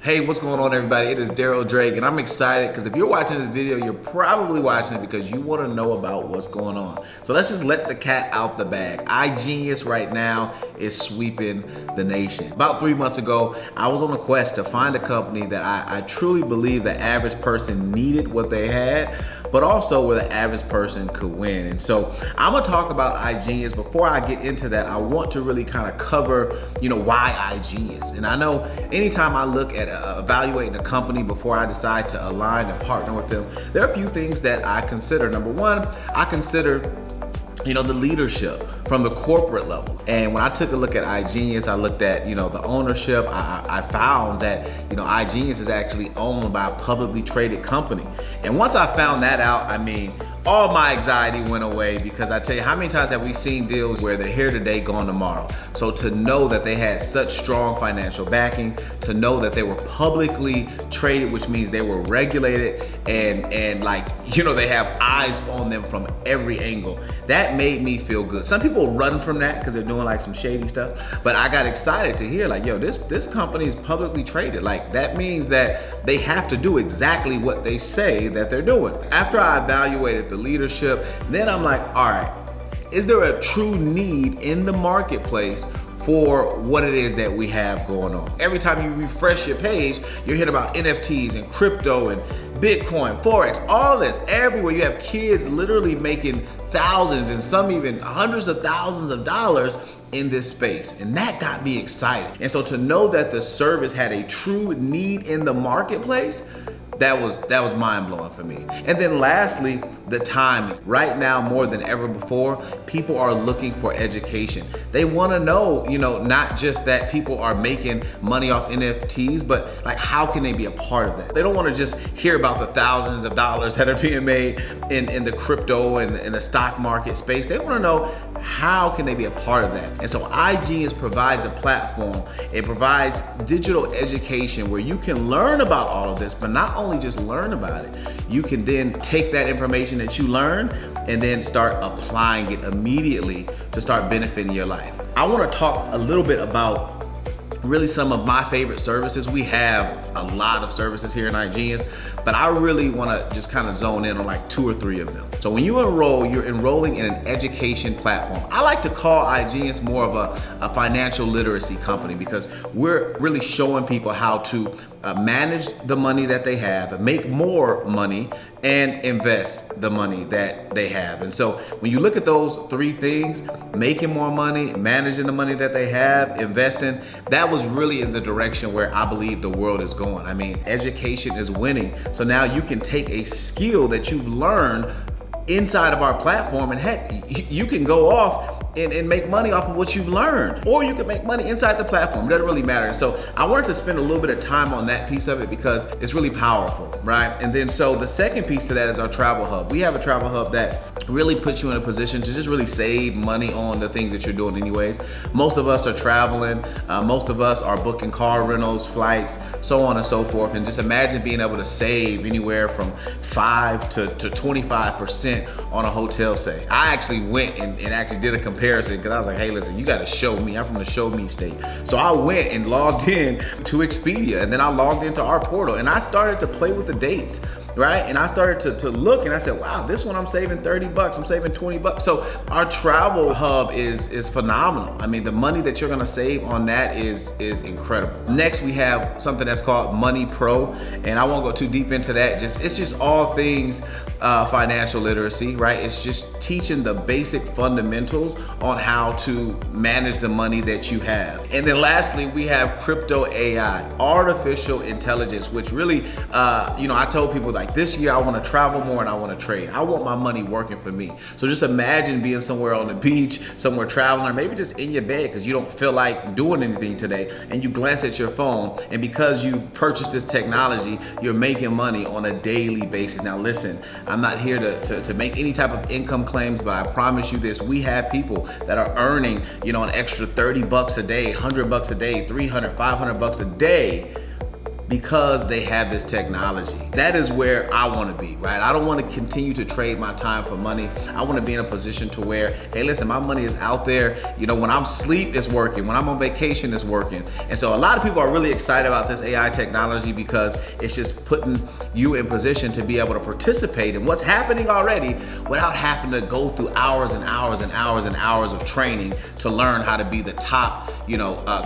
Hey, what's going on, everybody? It is Darryl Drake, and I'm excited because if you're watching this video, you're probably watching it because you want to know about what's going on. So let's just let the cat out the bag. iGenius right now is sweeping the nation. About 3 months ago, I was on a quest to find a company that I truly believe the average person needed what they had, but also where the average person could win. And so I'm gonna talk about iGenius. Before I get into that, I want to really kind of cover, why iGenius. And I know anytime I look at evaluating a company before I decide to align and partner with them, there are a few things that I consider. Number one, I consider the leadership from the corporate level. And when I took a look at iGenius, I looked at, the ownership. I found that, iGenius is actually owned by a publicly traded company. And once I found that out, all my anxiety went away, because I tell you, how many times have we seen deals where they're here today, gone tomorrow? So to know that they had such strong financial backing, to know that they were publicly traded, which means they were regulated, and they have eyes on them from every angle, that made me feel good. Some people run from that because they're doing like some shady stuff, but I got excited to hear this company is publicly traded. That means that they have to do exactly what they say that they're doing. After I evaluated the leadership, then I'm like, all right, is there a true need in the marketplace for what it is that we have going on? Every time you refresh your page, you're hearing about NFTs and crypto and Bitcoin, Forex, all this. Everywhere you have kids literally making thousands and some even hundreds of thousands of dollars in this space. And that got me excited. And so to know that the service had a true need in the marketplace, that was mind-blowing for me. And then lastly, the timing. Right now, more than ever before, people are looking for education. They want to know, not just that people are making money off NFTs, but how can they be a part of that? They don't want to just hear about the thousands of dollars that are being made in the crypto and in the stock market space. They want to know, how can they be a part of that? And so iGenius provides a platform. It provides digital education where you can learn about all of this, but not only just learn about it, you can then take that information that you learn and then start applying it immediately to start benefiting your life. I want to talk a little bit about really some of my favorite services. We have a lot of services here in iGenius, but I really want to just kind of zone in on 2 or 3 of them. So when you enroll, you're enrolling in an education platform. I like to call iGenius more of a financial literacy company, because we're really showing people how to manage the money that they have, make more money, and invest the money that they have. And so when you look at those 3 things, making more money, managing the money that they have, investing, that was really in the direction where I believe the world is going. Education is winning. So now you can take a skill that you've learned inside of our platform, and heck, you can go off and make money off of what you've learned, or you can make money inside the platform. It doesn't really matter. So I wanted to spend a little bit of time on that piece of it because it's really powerful, right? And then so the second piece to that is our travel hub. We have a travel hub that really puts you in a position to just really save money on the things that you're doing anyways. Most of us are traveling. Most of us are booking car rentals, flights, so on and so forth. And just imagine being able to save anywhere from 5 to 25% on a hotel stay. I actually went and actually did a comparison, because I was like, hey, listen, you got to show me. I'm from the show me state. So I went and logged in to Expedia, and then I logged into our portal, and I started to play with the dates, right? And I started to look, and I said, wow, this one I'm saving $30, I'm saving $20. So our travel hub is phenomenal. The money that you're gonna save on that is incredible. Next, we have something that's called Money Pro, and I won't go too deep into that. It's just all things financial literacy, right? It's just teaching the basic fundamentals on how to manage the money that you have. And then lastly, we have crypto AI, artificial intelligence, which really, I told people this year I want to travel more and I want to trade. I want my money working for me. So just imagine being somewhere on the beach, somewhere traveling, or maybe just in your bed because you don't feel like doing anything today, and you glance at your phone, and because you've purchased this technology, you're making money on a daily basis. Now listen, I'm not here to make any type of income claims, but I promise you this, we have people that are earning, an extra $30 a day, $100 a day, $300, $500 a day because they have this technology. That is where I want to be, right? I don't want to continue to trade my time for money. I want to be in a position to where, hey, listen, my money is out there. You know, when I'm asleep, it's working. When I'm on vacation, it's working. And so a lot of people are really excited about this AI technology because it's just putting you in position to be able to participate in what's happening already without having to go through hours and hours and hours and hours of training to learn how to be the top,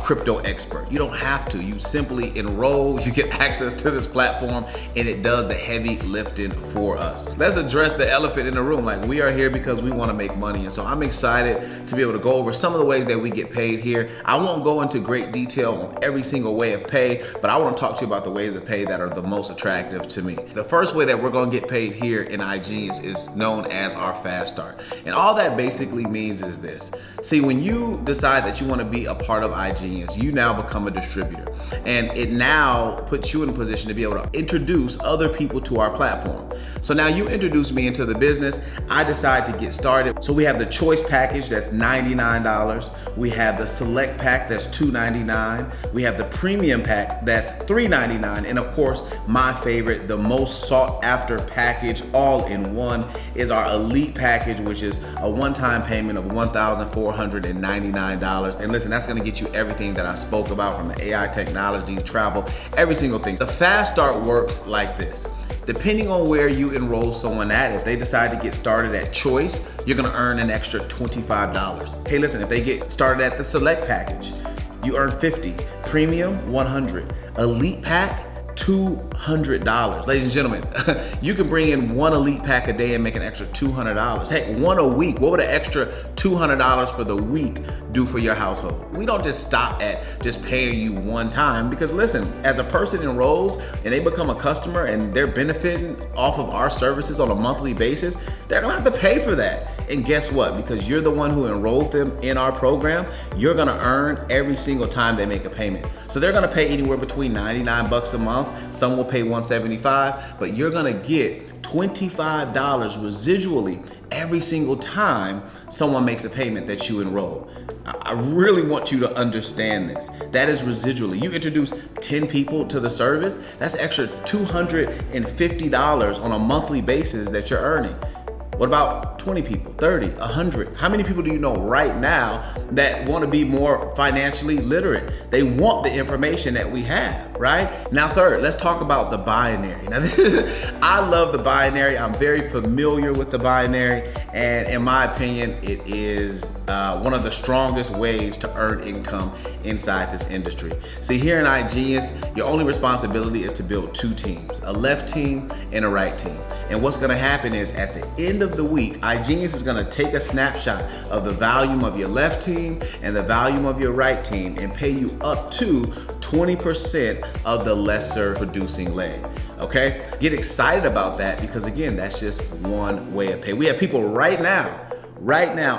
crypto expert. You don't have to. You simply enroll, you get access to this platform, and it does the heavy lifting for us. Let's address the elephant in the room. Like, we are here because we want to make money. And so I'm excited to be able to go over some of the ways that we get paid here. I won't go into great detail on every single way of pay, but I want to talk to you about the ways of pay that are the most attractive to me. The first way that we're going to get paid here in iGenius is known as our fast start. And all that basically means is this. See, when you decide that you want to be a part of iGenius, you now become a distributor. And it now puts you in a position to be able to introduce other people to our platform. So now you introduce me into the business. I decide to get started. So we have the choice package that's $99. We have the select pack that's $299. We have the premium pack that's $399. And of course, my favorite, the most sought after package all in one is our elite package, which is a one-time payment of $1,499. And listen, that's gonna get you everything that I spoke about, from the AI technology, travel, every single thing. The fast start works like this. Depending on where you enroll someone at, if they decide to get started at choice, you're gonna earn an extra $25. Hey, listen, if they get started at the select package, you earn $50, premium $100, elite pack $200. Ladies and gentlemen, you can bring in one elite pack a day and make an extra $200. Heck, one a week. What would an extra $200 for the week do for your household? We don't just stop at just paying you one time, because listen, as a person enrolls and they become a customer and they're benefiting off of our services on a monthly basis, they're gonna have to pay for that. And guess what? Because you're the one who enrolled them in our program, you're gonna earn every single time they make a payment. So they're gonna pay anywhere between $99 a month. Some will pay $175, but you're gonna get $25 residually every single time someone makes a payment that you enroll. I really want you to understand this. That is residually. You introduce 10 people to the service, that's extra $250 on a monthly basis that you're earning. What about 20 people, 30, 100? How many people do you know right now that want to be more financially literate? They want the information that we have, right? Now, third, let's talk about the binary. Now, I love the binary. I'm very familiar with the binary. And in my opinion, it is one of the strongest ways to earn income inside this industry. See, here in iGenius, your only responsibility is to build two teams, a left team and a right team. And what's gonna happen is at the end of the week, iGenius is gonna take a snapshot of the volume of your left team and the volume of your right team and pay you up to 20% of the lesser producing leg. Okay? Get excited about that, because again, that's just one way of pay. We have people right now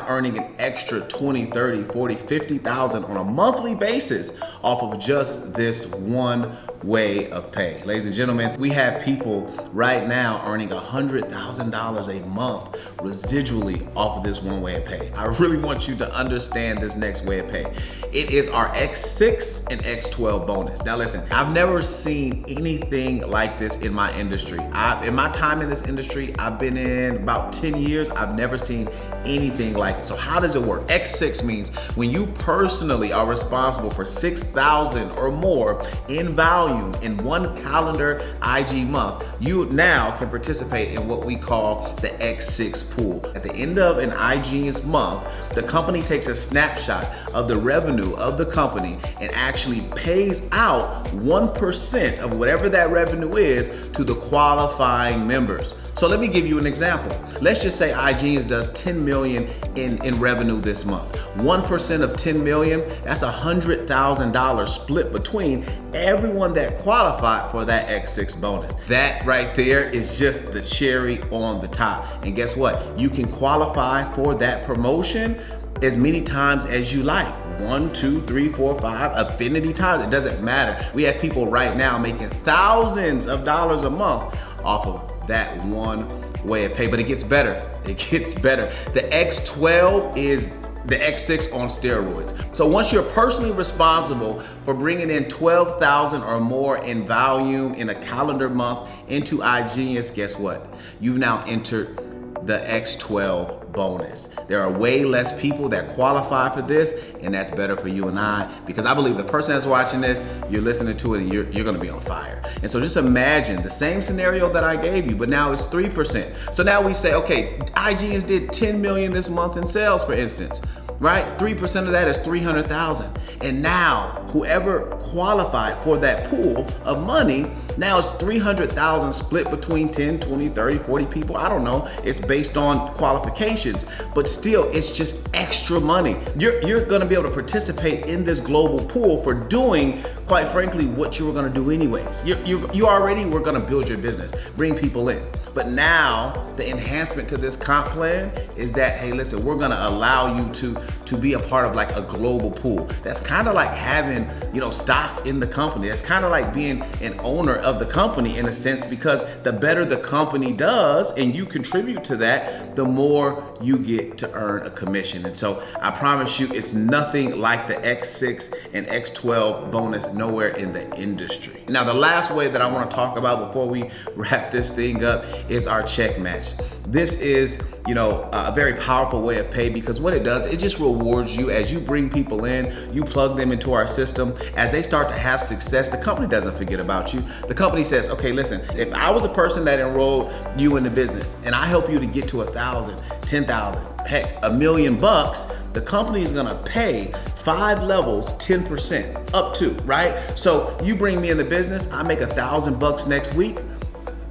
earning an extra 20, 30, 40, 50,000 on a monthly basis off of just this one way of pay. Ladies and gentlemen, we have people right now earning $100,000 a month residually off of this one way of pay. I really want you to understand this next way of pay. It is our X6 and X12 bonus. Now listen, I've never seen anything like this in my industry. In my time in this industry, I've been in about 10 years, I've never seen anything like it. So how does it work? X6 means when you personally are responsible for 6,000 or more in volume in one calendar IG month, you now can participate in what we call the X6 pool. At the end of an iGenius month, the company takes a snapshot of the revenue of the company and actually pays out 1% of whatever that revenue is to the qualifying members. So let me give you an example. Let's just say iGenius does 10 million in revenue this month. 1% of 10 million, that's $100,000 split between everyone that qualified for that X6 bonus. That right there is just the cherry on the top. And guess what? You can qualify for that promotion as many times as you like. 1, 2, 3, 4, 5, infinity times. It doesn't matter. We have people right now making thousands of dollars a month off of that one way of pay, but it gets better. It gets better. The X12 is the X6 on steroids. So once you're personally responsible for bringing in 12,000 or more in volume in a calendar month into iGenius, guess what? You've now entered the X12 bonus. There are way less people that qualify for this, and that's better for you and I, because I believe the person that's watching this, you're listening to it and you're gonna be on fire. And so just imagine the same scenario that I gave you, but now it's 3%. So now we say, okay, iGenius did 10 million this month in sales, for instance, right? 3% of that is 300,000. And now whoever qualified for that pool of money, now it's 300,000 split between 10, 20, 30, 40 people. I don't know. It's based on qualifications, but still it's just extra money. You're gonna be able to participate in this global pool for doing, quite frankly, what you were gonna do anyways. You already were gonna build your business, bring people in. But now the enhancement to this comp plan is that, hey, listen, we're gonna allow you to be a part of like a global pool. That's kind of like having, stock in the company. It's kind of like being an owner of the company in a sense, because the better the company does and you contribute to that, the more you get to earn a commission. And so I promise you, it's nothing like the X6 and X12 bonus nowhere in the industry. Now, the last way that I want to talk about before we wrap this thing up is our check match. This is, a very powerful way of pay, because what it does, it just rewards you as you bring people in, you plug them into our system. As they start to have success, the company doesn't forget about you. The company says, okay, listen, if I was the person that enrolled you in the business and I help you to get to 1,000, 10,000, heck, $1 million, the company is gonna pay 5 levels, 10% up to, right? So you bring me in the business, I make $1,000 next week.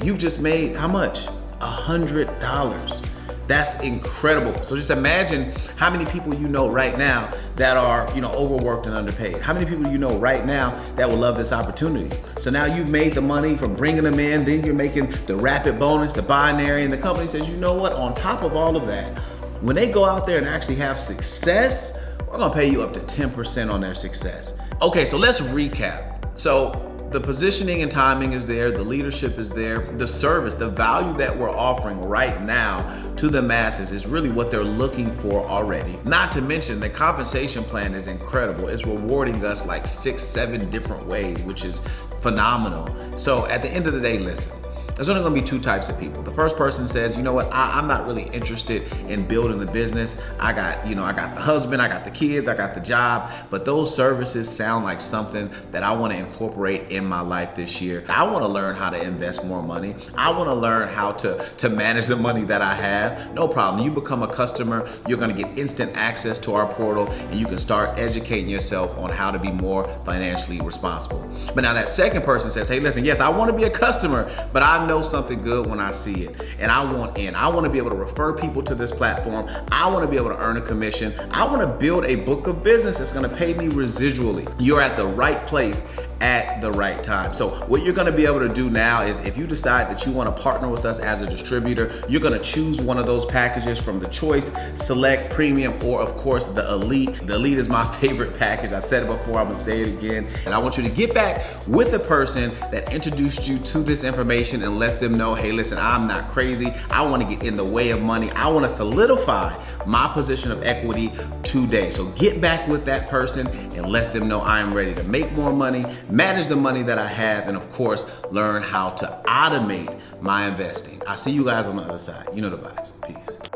You just made how much? $100. That's incredible. So just imagine how many people you know right now that are, overworked and underpaid. How many people you know right now that will love this opportunity? So now you've made the money from bringing them in, then you're making the rapid bonus, the binary, and the company says, you know what, on top of all of that, when they go out there and actually have success, we're gonna pay you up to 10% on their success. Okay, so let's recap. So the positioning and timing is there, the leadership is there, the service, the value that we're offering right now to the masses is really what they're looking for already. Not to mention the compensation plan is incredible. It's rewarding us like 6, 7 different ways, which is phenomenal. So at the end of the day, listen, there's only gonna be 2 types of people. The first person says, you know what, I'm not really interested in building the business. I got the husband, I got the kids, I got the job, but those services sound like something that I wanna incorporate in my life this year. I wanna learn how to invest more money. I wanna learn how to manage the money that I have. No problem, you become a customer, you're gonna get instant access to our portal, and you can start educating yourself on how to be more financially responsible. But now that second person says, hey, listen, yes, I wanna be a customer, but I know something good when I see it, and I want in. I want to be able to refer people to this platform. I want to be able to earn a commission. I want to build a book of business that's going to pay me residually. You're at the right place at the right time. So what you're going to be able to do now is, if you decide that you want to partner with us as a distributor, you're going to choose one of those packages from the Choice, Select, Premium, or of course the Elite. The Elite is my favorite package. I said it before, I'm going to say it again. And I want you to get back with the person that introduced you to this information and let them know, hey, listen, I'm not crazy. I want to get in the way of money. I want to solidify my position of equity today. So get back with that person and let them know I am ready to make more money, manage the money that I have, and of course, learn how to automate my investing. I'll see you guys on the other side. You know the vibes. Peace.